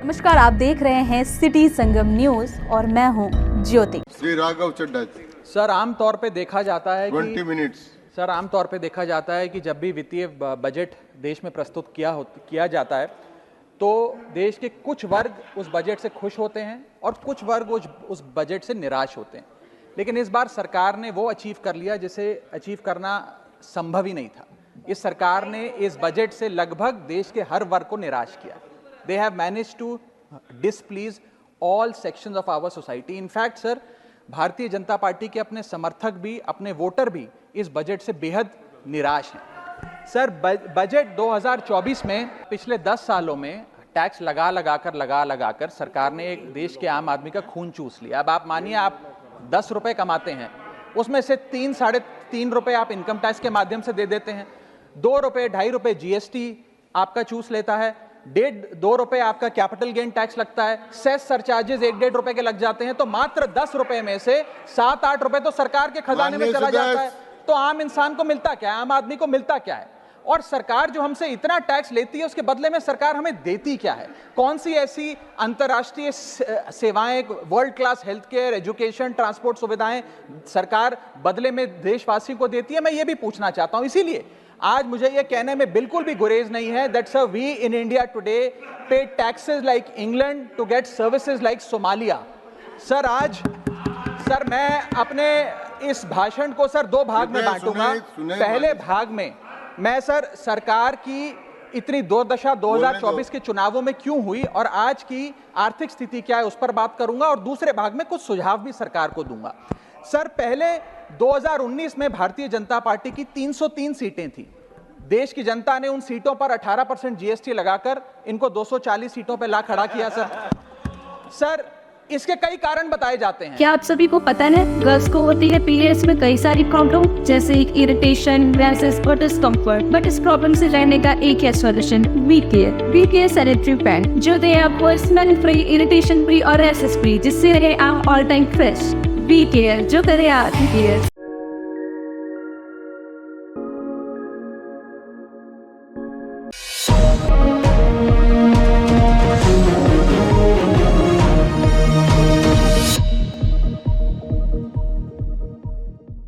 नमस्कार, आप देख रहे हैं सिटी संगम न्यूज और मैं हूं ज्योति। श्री राघव चड्ढा। सर, आमतौर पे देखा जाता है 20 मिनट्स। सर, आमतौर पे देखा जाता है कि जब भी वित्तीय बजट देश में प्रस्तुत किया जाता है तो देश के कुछ वर्ग उस बजट से खुश होते हैं और कुछ वर्ग उस बजट से निराश होते हैं। लेकिन इस बार सरकार ने वो अचीव कर लिया जिसे अचीव करना संभव ही नहीं था। इस सरकार ने इस बजट से लगभग देश के हर वर्ग को निराश किया। They have managed to displease all sections of our society. In fact, sir, Bharatiya Janata party के अपने समर्थक भी, अपने वोटर भी इस बजट से बेहद निराश हैं। सर, बजट 2024 में पिछले 10 सालों में टैक्स लगा कर सरकार ने एक देश के आम आदमी का खून चूस लिया। अब आप मानिए, आप 10 रुपए कमाते हैं, उसमें से 3-3.5 रुपए आप इनकम टैक्स के माध्यम से दे देते हैं, 2 रुपए 2.5 रुपए जीएसटी आपका चूस लेता है, 1.5-2 रुपए आपका कैपिटल गेन टैक्स लगता है, सेस सरचार्जेस 1-1.5 रुपए के लग जाते हैं, तो मात्र 10 रुपए में से 7-8 रुपए तो सरकार के खजाने में चला जाता है। तो आम इंसान को मिलता क्या है, आम आदमी को मिलता क्या है? और सरकार जो हमसे इतना टैक्स लेती है उसके बदले में सरकार हमें देती क्या है? कौन सी ऐसी अंतर्राष्ट्रीय सेवाएं, world class health care, education, transport सुविधाएं सरकार बदले में देशवासियों को देती है? मैं ये भी पूछना चाहता हूं। इसीलिए आज मुझे ये कहने में बिल्कुल भी गुरेज नहीं है that sir we in India today pay taxes like England to get services like Somalia. Sir मैं अपने इस भाषण को सर 2 भाग में बांटूंगा। पहले भाग में मैं सर सरकार की इतनी दुर्दशा 2024 के चुनावों में क्यों हुई और आज की आर्थिक स्थिति क्या है उस पर बात करूंगा और दूसरे भाग में कुछ सुझाव भी सरकार को दूंगा। सर, पहले 2019 में भारतीय जनता पार्टी की 303 सीटें थी। देश की जनता ने उन सीटों पर 18% जीएसटी लगाकर इनको 240 सीटों पर ला खड़ा किया। सर इसके कई कारण बताए जाते हैं। क्या आप सभी को पता है गर्ल्स को होती है पीरियड्स में कई सारी प्रॉब्लम, जैसे इरिटेशन, रैशेस और डिस्कम्फर्ट। बट इस प्रॉब्लम से रहने का एक है solution, We Care sanitary pad, जो दे आपको स्मेल फ्री, इरिटेशन फ्री और रैशेस फ्री, जिससे रहे आप all time fresh. We Care, जो करे आप केयर।